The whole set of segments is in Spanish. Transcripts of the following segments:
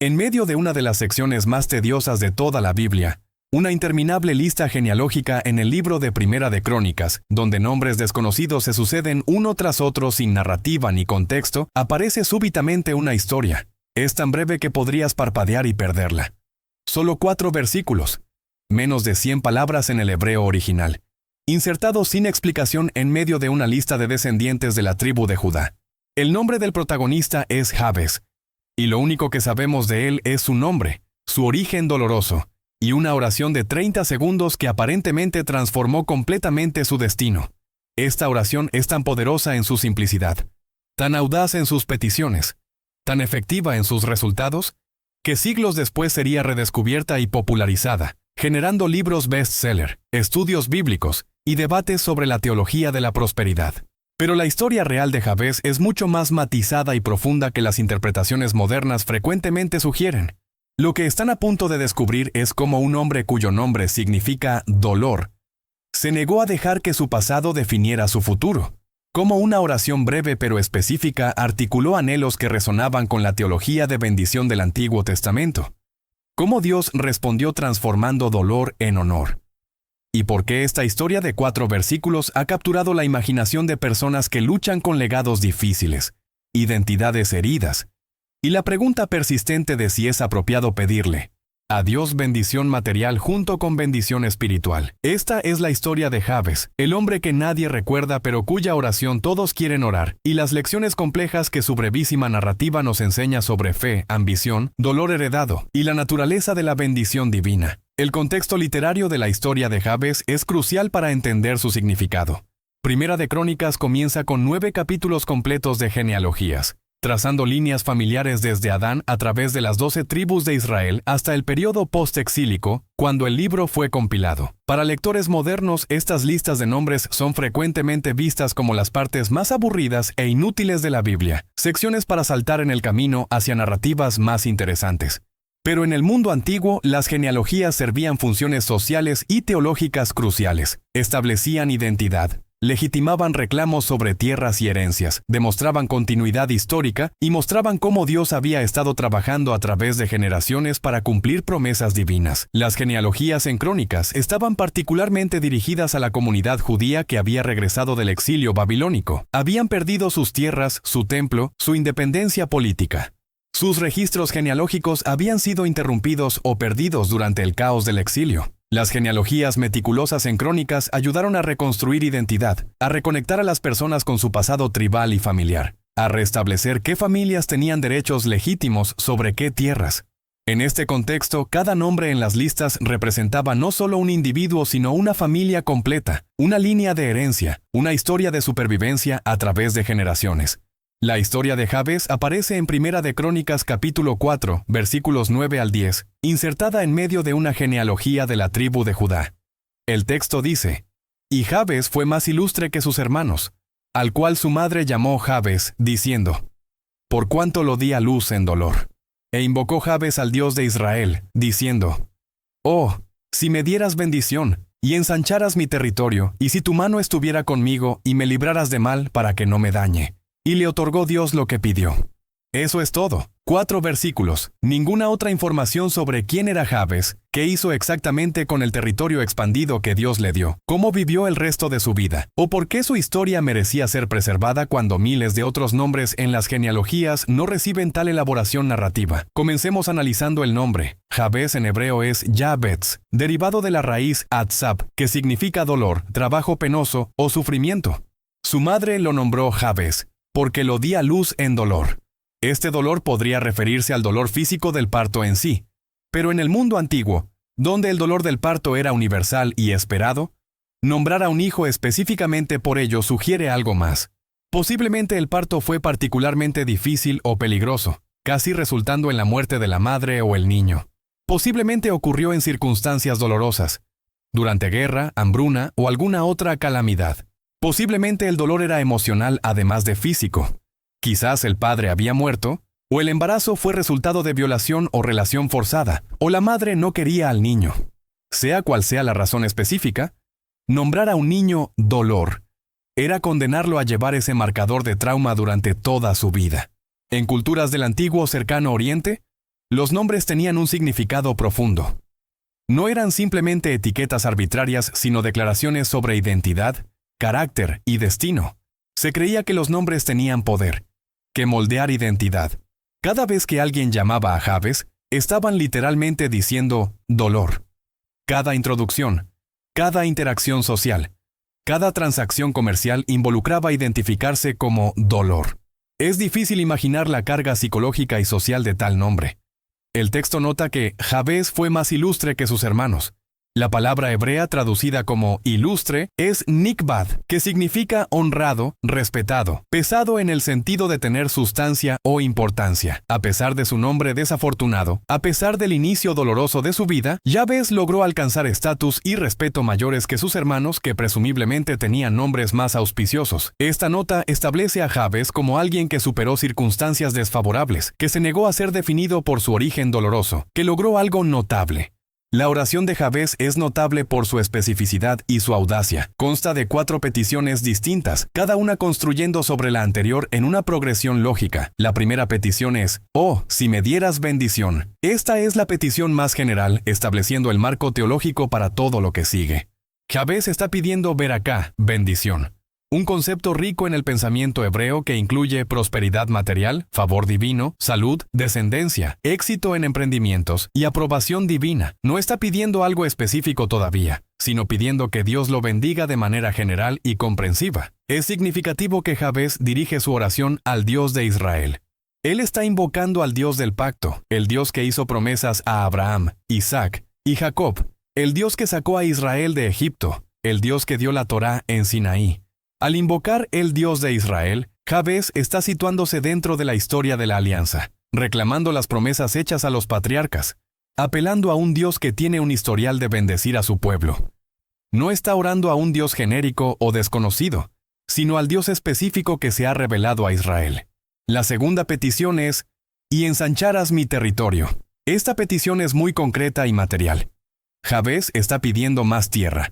En medio de una de las secciones más tediosas de toda la Biblia, una interminable lista genealógica en el libro de Primera de Crónicas, donde nombres desconocidos se suceden uno tras otro sin narrativa ni contexto, aparece súbitamente una historia. Es tan breve que podrías parpadear y perderla. Solo 4 versículos, menos de 100 palabras en el hebreo original, insertados sin explicación en medio de una lista de descendientes de la tribu de Judá. El nombre del protagonista es Jabes, y lo único que sabemos de él es su nombre, su origen doloroso, y una oración de 30 segundos que aparentemente transformó completamente su destino. Esta oración es tan poderosa en su simplicidad, tan audaz en sus peticiones, tan efectiva en sus resultados, que siglos después sería redescubierta y popularizada, generando libros bestseller, estudios bíblicos y debates sobre la teología de la prosperidad. Pero la historia real de Jabes es mucho más matizada y profunda que las interpretaciones modernas frecuentemente sugieren. Lo que están a punto de descubrir es cómo un hombre cuyo nombre significa dolor se negó a dejar que su pasado definiera su futuro. Cómo una oración breve pero específica articuló anhelos que resonaban con la teología de bendición del Antiguo Testamento. Cómo Dios respondió transformando dolor en honor. Y por qué esta historia de 4 versículos ha capturado la imaginación de personas que luchan con legados difíciles, identidades heridas, y la pregunta persistente de si es apropiado pedirle a Dios bendición material junto con bendición espiritual. Esta es la historia de Jabes, el hombre que nadie recuerda pero cuya oración todos quieren orar, y las lecciones complejas que su brevísima narrativa nos enseña sobre fe, ambición, dolor heredado y la naturaleza de la bendición divina. El contexto literario de la historia de Jabes es crucial para entender su significado. Primera de Crónicas comienza con 9 capítulos completos de genealogías, trazando líneas familiares desde Adán a través de las 12 tribus de Israel hasta el periodo post-exílico, cuando el libro fue compilado. Para lectores modernos, estas listas de nombres son frecuentemente vistas como las partes más aburridas e inútiles de la Biblia, secciones para saltar en el camino hacia narrativas más interesantes. Pero en el mundo antiguo, las genealogías servían funciones sociales y teológicas cruciales. Establecían identidad, legitimaban reclamos sobre tierras y herencias, demostraban continuidad histórica y mostraban cómo Dios había estado trabajando a través de generaciones para cumplir promesas divinas. Las genealogías en Crónicas estaban particularmente dirigidas a la comunidad judía que había regresado del exilio babilónico. Habían perdido sus tierras, su templo, su independencia política. Sus registros genealógicos habían sido interrumpidos o perdidos durante el caos del exilio. Las genealogías meticulosas en Crónicas ayudaron a reconstruir identidad, a reconectar a las personas con su pasado tribal y familiar, a restablecer qué familias tenían derechos legítimos sobre qué tierras. En este contexto, cada nombre en las listas representaba no solo un individuo, sino una familia completa, una línea de herencia, una historia de supervivencia a través de generaciones. La historia de Jabes aparece en Primera de Crónicas capítulo 4, versículos 9 al 10, insertada en medio de una genealogía de la tribu de Judá. El texto dice: «Y Jabes fue más ilustre que sus hermanos, al cual su madre llamó Jabes, diciendo: por cuanto lo di a luz en dolor. E invocó Jabes al Dios de Israel, diciendo: oh, si me dieras bendición, y ensancharas mi territorio, y si tu mano estuviera conmigo, y me libraras de mal para que no me dañe». Y le otorgó Dios lo que pidió. Eso es todo. 4 versículos. Ninguna otra información sobre quién era Jabes, qué hizo exactamente con el territorio expandido que Dios le dio, cómo vivió el resto de su vida, o por qué su historia merecía ser preservada cuando miles de otros nombres en las genealogías no reciben tal elaboración narrativa. Comencemos analizando el nombre. Jabes en hebreo es Jabez, derivado de la raíz atzab, que significa dolor, trabajo penoso o sufrimiento. Su madre lo nombró Jabes, porque lo di a luz en dolor. Este dolor podría referirse al dolor físico del parto en sí, pero en el mundo antiguo, donde el dolor del parto era universal y esperado, nombrar a un hijo específicamente por ello sugiere algo más. Posiblemente el parto fue particularmente difícil o peligroso, casi resultando en la muerte de la madre o el niño. Posiblemente ocurrió en circunstancias dolorosas, durante guerra, hambruna o alguna otra calamidad. Posiblemente el dolor era emocional además de físico. Quizás el padre había muerto, o el embarazo fue resultado de violación o relación forzada, o la madre no quería al niño. Sea cual sea la razón específica, nombrar a un niño dolor era condenarlo a llevar ese marcador de trauma durante toda su vida. En culturas del antiguo cercano Oriente, Los nombres tenían un significado profundo. No eran simplemente etiquetas arbitrarias, sino declaraciones sobre identidad, carácter y destino. Se creía que los nombres tenían poder, que moldear identidad. Cada vez que alguien llamaba a Jabes, estaban literalmente diciendo dolor. Cada introducción, cada interacción social, cada transacción comercial involucraba identificarse como dolor. Es difícil imaginar la carga psicológica y social de tal nombre. El texto nota que Jabes fue más ilustre que sus hermanos. La palabra hebrea traducida como ilustre es nikbad, que significa honrado, respetado, pesado en el sentido de tener sustancia o importancia. A pesar de su nombre desafortunado, a pesar del inicio doloroso de su vida, Jabes logró alcanzar estatus y respeto mayores que sus hermanos que presumiblemente tenían nombres más auspiciosos. Esta nota establece a Jabes como alguien que superó circunstancias desfavorables, que se negó a ser definido por su origen doloroso, que logró algo notable. La oración de Jabes es notable por su especificidad y su audacia. Consta de 4 peticiones distintas, cada una construyendo sobre la anterior en una progresión lógica. La primera petición es, «Oh, si me dieras bendición». Esta es la petición más general, estableciendo el marco teológico para todo lo que sigue. Jabes está pidiendo veracá, bendición. Un concepto rico en el pensamiento hebreo que incluye prosperidad material, favor divino, salud, descendencia, éxito en emprendimientos y aprobación divina. No está pidiendo algo específico todavía, sino pidiendo que Dios lo bendiga de manera general y comprensiva. Es significativo que Jabes dirige su oración al Dios de Israel. Él está invocando al Dios del pacto, el Dios que hizo promesas a Abraham, Isaac y Jacob, el Dios que sacó a Israel de Egipto, el Dios que dio la Torá en Sinaí. Al invocar el Dios de Israel, Jabes está situándose dentro de la historia de la alianza, reclamando las promesas hechas a los patriarcas, apelando a un Dios que tiene un historial de bendecir a su pueblo. No está orando a un Dios genérico o desconocido, sino al Dios específico que se ha revelado a Israel. La segunda petición es, «Y ensancharas mi territorio». Esta petición es muy concreta y material. Jabes está pidiendo más tierra.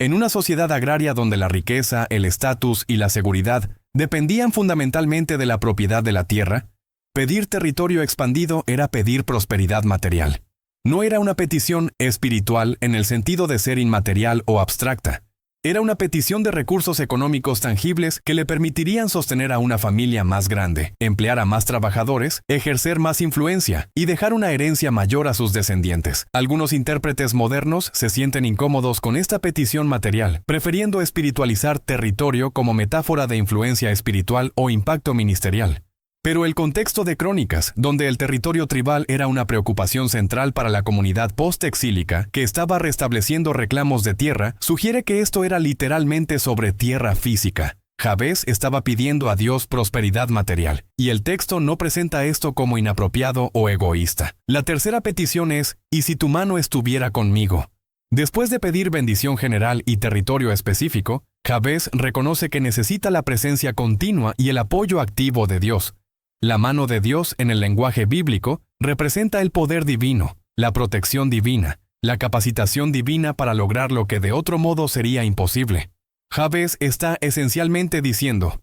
En una sociedad agraria donde la riqueza, el estatus y la seguridad dependían fundamentalmente de la propiedad de la tierra, pedir territorio expandido era pedir prosperidad material. No era una petición espiritual en el sentido de ser inmaterial o abstracta. Era una petición de recursos económicos tangibles que le permitirían sostener a una familia más grande, emplear a más trabajadores, ejercer más influencia y dejar una herencia mayor a sus descendientes. Algunos intérpretes modernos se sienten incómodos con esta petición material, prefiriendo espiritualizar territorio como metáfora de influencia espiritual o impacto ministerial. Pero el contexto de Crónicas, donde el territorio tribal era una preocupación central para la comunidad post-exílica que estaba restableciendo reclamos de tierra, sugiere que esto era literalmente sobre tierra física. Jabes estaba pidiendo a Dios prosperidad material, y el texto no presenta esto como inapropiado o egoísta. La tercera petición es, «Y si tu mano estuviera conmigo». Después de pedir bendición general y territorio específico, Jabes reconoce que necesita la presencia continua y el apoyo activo de Dios. La mano de Dios en el lenguaje bíblico representa el poder divino, la protección divina, la capacitación divina para lograr lo que de otro modo sería imposible. Jabes está esencialmente diciendo,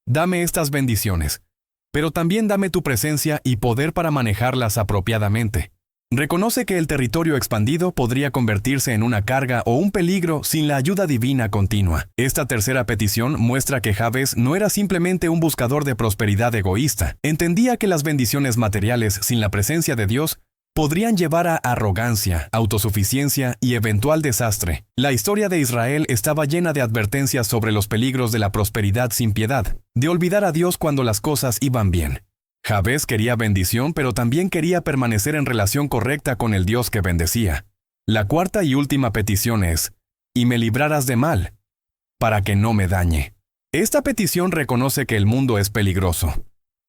«Dame estas bendiciones, pero también dame tu presencia y poder para manejarlas apropiadamente». Reconoce que el territorio expandido podría convertirse en una carga o un peligro sin la ayuda divina continua. Esta tercera petición muestra que Jabes no era simplemente un buscador de prosperidad egoísta. Entendía que las bendiciones materiales sin la presencia de Dios podrían llevar a arrogancia, autosuficiencia y eventual desastre. La historia de Israel estaba llena de advertencias sobre los peligros de la prosperidad sin piedad, de olvidar a Dios cuando las cosas iban bien. Jabes quería bendición, pero también quería permanecer en relación correcta con el Dios que bendecía. La cuarta y última petición es, «Y me librarás de mal, para que no me dañe». Esta petición reconoce que el mundo es peligroso,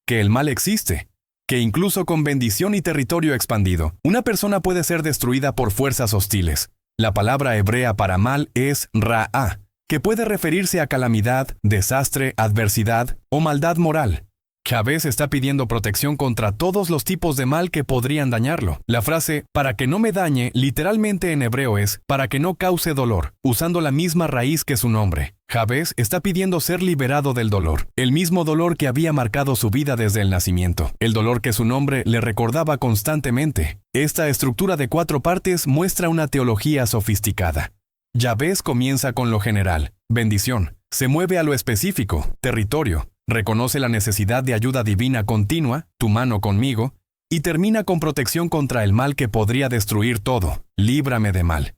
que el mal existe, que incluso con bendición y territorio expandido, una persona puede ser destruida por fuerzas hostiles. La palabra hebrea para mal es ra'a, que puede referirse a calamidad, desastre, adversidad o maldad moral. Jabes está pidiendo protección contra todos los tipos de mal que podrían dañarlo. La frase, «para que no me dañe», literalmente en hebreo es «para que no cause dolor», usando la misma raíz que su nombre. Jabez está pidiendo ser liberado del dolor, el mismo dolor que había marcado su vida desde el nacimiento, el dolor que su nombre le recordaba constantemente. Esta estructura de 4 partes muestra una teología sofisticada. Jabez comienza con lo general, bendición, se mueve a lo específico, territorio, reconoce la necesidad de ayuda divina continua, tu mano conmigo, y termina con protección contra el mal que podría destruir todo, líbrame de mal.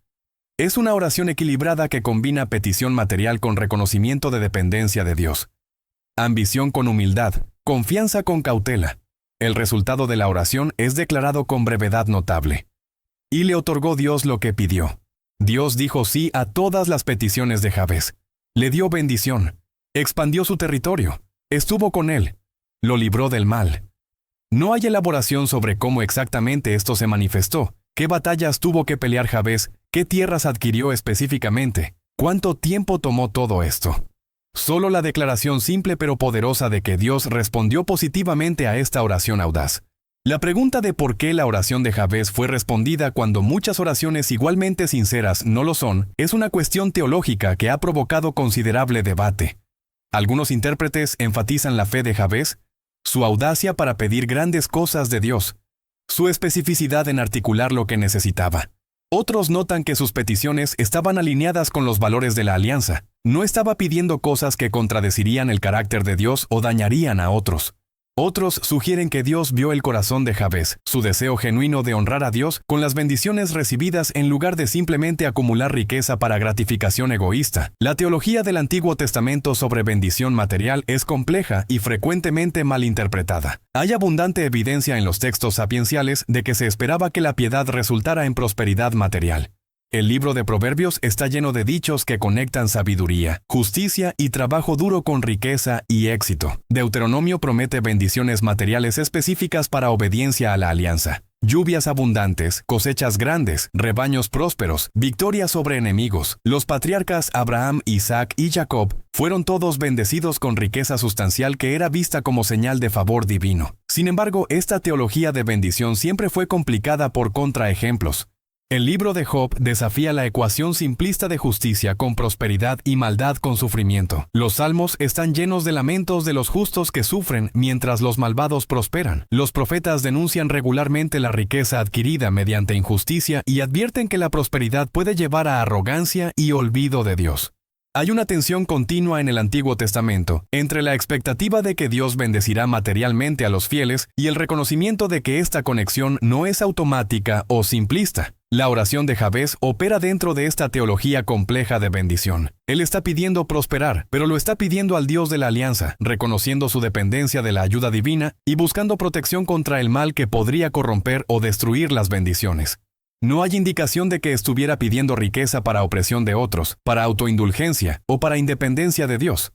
Es una oración equilibrada que combina petición material con reconocimiento de dependencia de Dios. Ambición con humildad, confianza con cautela. El resultado de la oración es declarado con brevedad notable. Y le otorgó Dios lo que pidió. Dios dijo sí a todas las peticiones de Jabez. Le dio bendición, expandió su territorio, estuvo con él, lo libró del mal. No hay elaboración sobre cómo exactamente esto se manifestó, qué batallas tuvo que pelear Jabez, qué tierras adquirió específicamente, cuánto tiempo tomó todo esto. Solo la declaración simple pero poderosa de que Dios respondió positivamente a esta oración audaz. La pregunta de por qué la oración de Jabez fue respondida cuando muchas oraciones igualmente sinceras no lo son, es una cuestión teológica que ha provocado considerable debate. Algunos intérpretes enfatizan la fe de Jabez, su audacia para pedir grandes cosas de Dios, su especificidad en articular lo que necesitaba. Otros notan que sus peticiones estaban alineadas con los valores de la alianza. No estaba pidiendo cosas que contradecirían el carácter de Dios o dañarían a otros. Otros sugieren que Dios vio el corazón de Jabez, su deseo genuino de honrar a Dios con las bendiciones recibidas en lugar de simplemente acumular riqueza para gratificación egoísta. La teología del Antiguo Testamento sobre bendición material es compleja y frecuentemente malinterpretada. Hay abundante evidencia en los textos sapienciales de que se esperaba que la piedad resultara en prosperidad material. El libro de Proverbios está lleno de dichos que conectan sabiduría, justicia y trabajo duro con riqueza y éxito. Deuteronomio promete bendiciones materiales específicas para obediencia a la alianza. Lluvias abundantes, cosechas grandes, rebaños prósperos, victorias sobre enemigos. Los patriarcas Abraham, Isaac y Jacob fueron todos bendecidos con riqueza sustancial que era vista como señal de favor divino. Sin embargo, esta teología de bendición siempre fue complicada por contraejemplos. El libro de Job desafía la ecuación simplista de justicia con prosperidad y maldad con sufrimiento. Los salmos están llenos de lamentos de los justos que sufren mientras los malvados prosperan. Los profetas denuncian regularmente la riqueza adquirida mediante injusticia y advierten que la prosperidad puede llevar a arrogancia y olvido de Dios. Hay una tensión continua en el Antiguo Testamento entre la expectativa de que Dios bendecirá materialmente a los fieles y el reconocimiento de que esta conexión no es automática o simplista. La oración de Jabez opera dentro de esta teología compleja de bendición. Él está pidiendo prosperar, pero lo está pidiendo al Dios de la alianza, reconociendo su dependencia de la ayuda divina y buscando protección contra el mal que podría corromper o destruir las bendiciones. No hay indicación de que estuviera pidiendo riqueza para opresión de otros, para autoindulgencia o para independencia de Dios.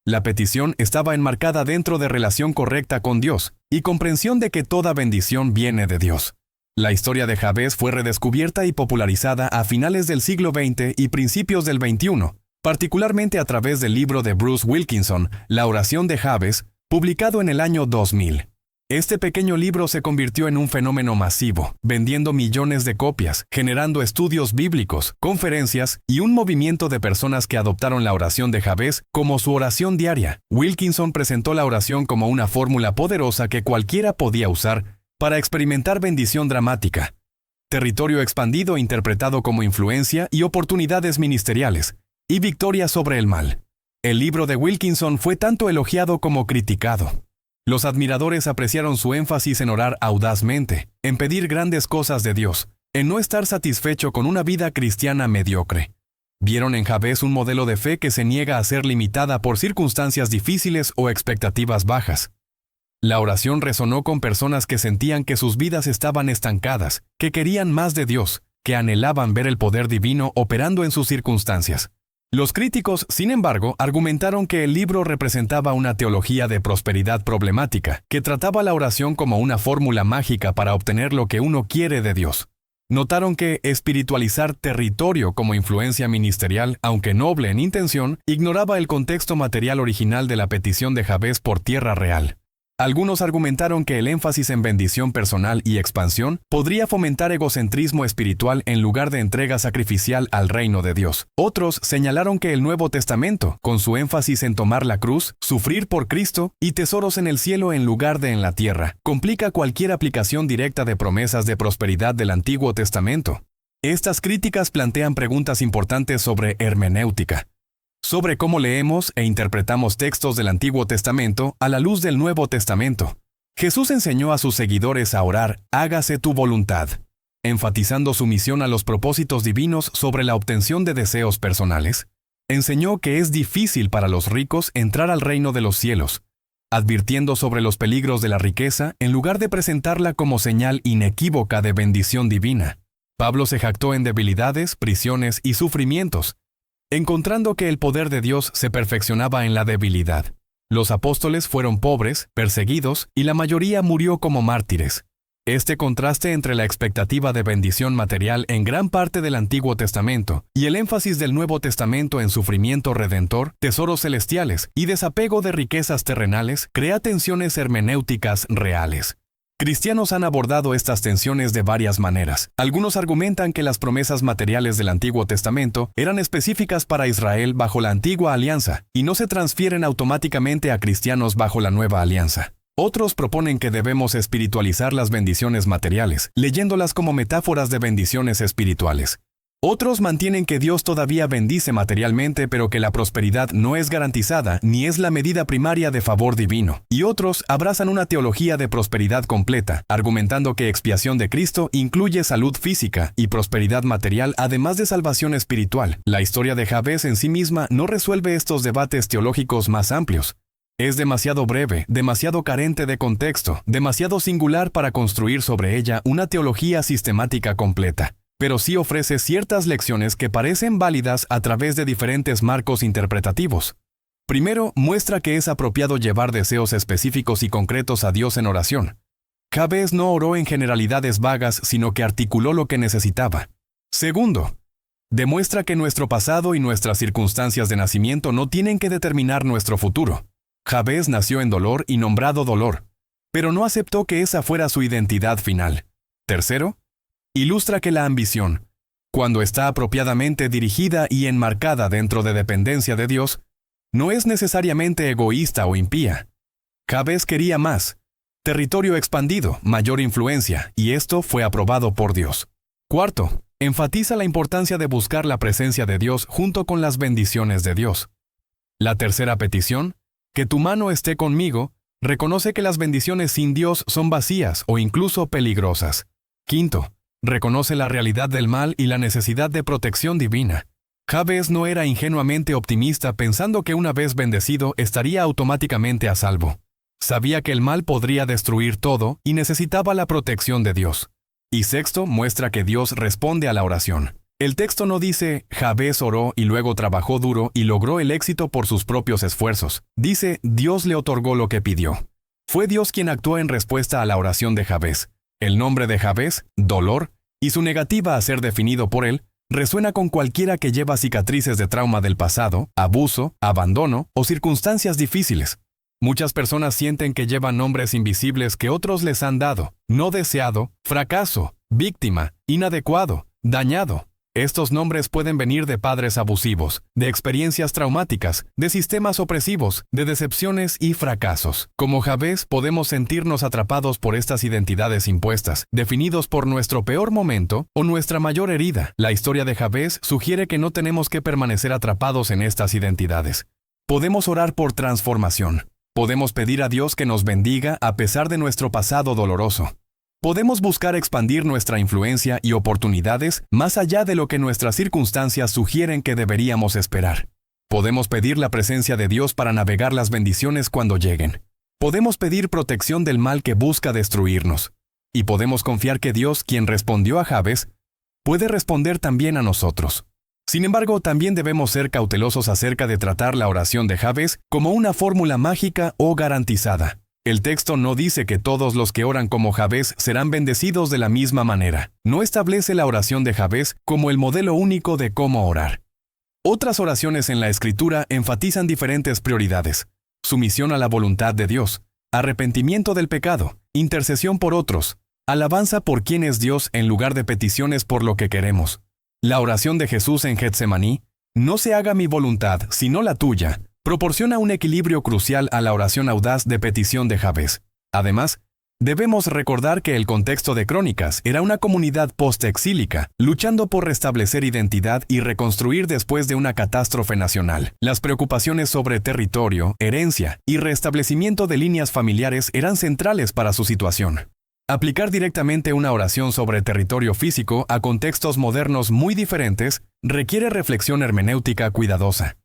La petición estaba enmarcada dentro de relación correcta con Dios y comprensión de que toda bendición viene de Dios. La historia de Jabez fue redescubierta y popularizada a finales del siglo XX y principios del XXI, particularmente a través del libro de Bruce Wilkinson, La oración de Jabez, publicado en el año 2000. Este pequeño libro se convirtió en un fenómeno masivo, vendiendo millones de copias, generando estudios bíblicos, conferencias y un movimiento de personas que adoptaron la oración de Jabez como su oración diaria. Wilkinson presentó la oración como una fórmula poderosa que cualquiera podía usar para experimentar bendición dramática, territorio expandido interpretado como influencia y oportunidades ministeriales, y victoria sobre el mal. El libro de Wilkinson fue tanto elogiado como criticado. Los admiradores apreciaron su énfasis en orar audazmente, en pedir grandes cosas de Dios, en no estar satisfecho con una vida cristiana mediocre. Vieron en Jabez un modelo de fe que se niega a ser limitada por circunstancias difíciles o expectativas bajas. La oración resonó con personas que sentían que sus vidas estaban estancadas, que querían más de Dios, que anhelaban ver el poder divino operando en sus circunstancias. Los críticos, sin embargo, argumentaron que el libro representaba una teología de prosperidad problemática, que trataba la oración como una fórmula mágica para obtener lo que uno quiere de Dios. Notaron que espiritualizar territorio como influencia ministerial, aunque noble en intención, ignoraba el contexto material original de la petición de Jabez por tierra real. Algunos argumentaron que el énfasis en bendición personal y expansión podría fomentar egocentrismo espiritual en lugar de entrega sacrificial al reino de Dios. Otros señalaron que el Nuevo Testamento, con su énfasis en tomar la cruz, sufrir por Cristo y tesoros en el cielo en lugar de en la tierra, complica cualquier aplicación directa de promesas de prosperidad del Antiguo Testamento. Estas críticas plantean preguntas importantes sobre hermenéutica, sobre cómo leemos e interpretamos textos del Antiguo Testamento a la luz del Nuevo Testamento. Jesús enseñó a sus seguidores a orar, hágase tu voluntad, enfatizando su misión a los propósitos divinos sobre la obtención de deseos personales. Enseñó que es difícil para los ricos entrar al reino de los cielos, advirtiendo sobre los peligros de la riqueza en lugar de presentarla como señal inequívoca de bendición divina. Pablo se jactó en debilidades, prisiones y sufrimientos, encontrando que el poder de Dios se perfeccionaba en la debilidad. Los apóstoles fueron pobres, perseguidos, y la mayoría murió como mártires. Este contraste entre la expectativa de bendición material en gran parte del Antiguo Testamento y el énfasis del Nuevo Testamento en sufrimiento redentor, tesoros celestiales y desapego de riquezas terrenales crea tensiones hermenéuticas reales. Cristianos han abordado estas tensiones de varias maneras. Algunos argumentan que las promesas materiales del Antiguo Testamento eran específicas para Israel bajo la Antigua Alianza y no se transfieren automáticamente a cristianos bajo la Nueva Alianza. Otros proponen que debemos espiritualizar las bendiciones materiales, leyéndolas como metáforas de bendiciones espirituales. Otros mantienen que Dios todavía bendice materialmente, pero que la prosperidad no es garantizada ni es la medida primaria de favor divino. Y otros abrazan una teología de prosperidad completa, argumentando que expiación de Cristo incluye salud física y prosperidad material, además de salvación espiritual. La historia de Jabez en sí misma no resuelve estos debates teológicos más amplios. Es demasiado breve, demasiado carente de contexto, demasiado singular para construir sobre ella una teología sistemática completa, pero sí ofrece ciertas lecciones que parecen válidas a través de diferentes marcos interpretativos. Primero, muestra que es apropiado llevar deseos específicos y concretos a Dios en oración. Jabez no oró en generalidades vagas, sino que articuló lo que necesitaba. Segundo, demuestra que nuestro pasado y nuestras circunstancias de nacimiento no tienen que determinar nuestro futuro. Jabez nació en dolor y nombrado dolor, pero no aceptó que esa fuera su identidad final. Tercero, ilustra que la ambición, cuando está apropiadamente dirigida y enmarcada dentro de dependencia de Dios, no es necesariamente egoísta o impía. Jabez quería más, territorio expandido, mayor influencia, y esto fue aprobado por Dios. Cuarto, enfatiza la importancia de buscar la presencia de Dios junto con las bendiciones de Dios. La tercera petición, que tu mano esté conmigo, reconoce que las bendiciones sin Dios son vacías o incluso peligrosas. Quinto, reconoce la realidad del mal y la necesidad de protección divina. Jabez no era ingenuamente optimista pensando que una vez bendecido estaría automáticamente a salvo. Sabía que el mal podría destruir todo y necesitaba la protección de Dios. Y sexto, muestra que Dios responde a la oración. El texto no dice, Jabez oró y luego trabajó duro y logró el éxito por sus propios esfuerzos. Dice, Dios le otorgó lo que pidió. Fue Dios quien actuó en respuesta a la oración de Jabez. El nombre de Jabez, dolor, y su negativa a ser definido por él, resuena con cualquiera que lleva cicatrices de trauma del pasado, abuso, abandono o circunstancias difíciles. Muchas personas sienten que llevan nombres invisibles que otros les han dado: no deseado, fracaso, víctima, inadecuado, dañado. Estos nombres pueden venir de padres abusivos, de experiencias traumáticas, de sistemas opresivos, de decepciones y fracasos. Como Jabez, podemos sentirnos atrapados por estas identidades impuestas, definidos por nuestro peor momento o nuestra mayor herida. La historia de Jabez sugiere que no tenemos que permanecer atrapados en estas identidades. Podemos orar por transformación. Podemos pedir a Dios que nos bendiga a pesar de nuestro pasado doloroso. Podemos buscar expandir nuestra influencia y oportunidades más allá de lo que nuestras circunstancias sugieren que deberíamos esperar. Podemos pedir la presencia de Dios para navegar las bendiciones cuando lleguen. Podemos pedir protección del mal que busca destruirnos. Y podemos confiar que Dios, quien respondió a Jabez, puede responder también a nosotros. Sin embargo, también debemos ser cautelosos acerca de tratar la oración de Jabez como una fórmula mágica o garantizada. El texto no dice que todos los que oran como Jabez serán bendecidos de la misma manera. No establece la oración de Jabez como el modelo único de cómo orar. Otras oraciones en la Escritura enfatizan diferentes prioridades: sumisión a la voluntad de Dios, arrepentimiento del pecado, intercesión por otros, alabanza por quién es Dios en lugar de peticiones por lo que queremos. La oración de Jesús en Getsemaní, no se haga mi voluntad, sino la tuya, proporciona un equilibrio crucial a la oración audaz de petición de Jabez. Además, debemos recordar que el contexto de Crónicas era una comunidad post-exílica, luchando por restablecer identidad y reconstruir después de una catástrofe nacional. Las preocupaciones sobre territorio, herencia y restablecimiento de líneas familiares eran centrales para su situación. Aplicar directamente una oración sobre territorio físico a contextos modernos muy diferentes requiere reflexión hermenéutica cuidadosa.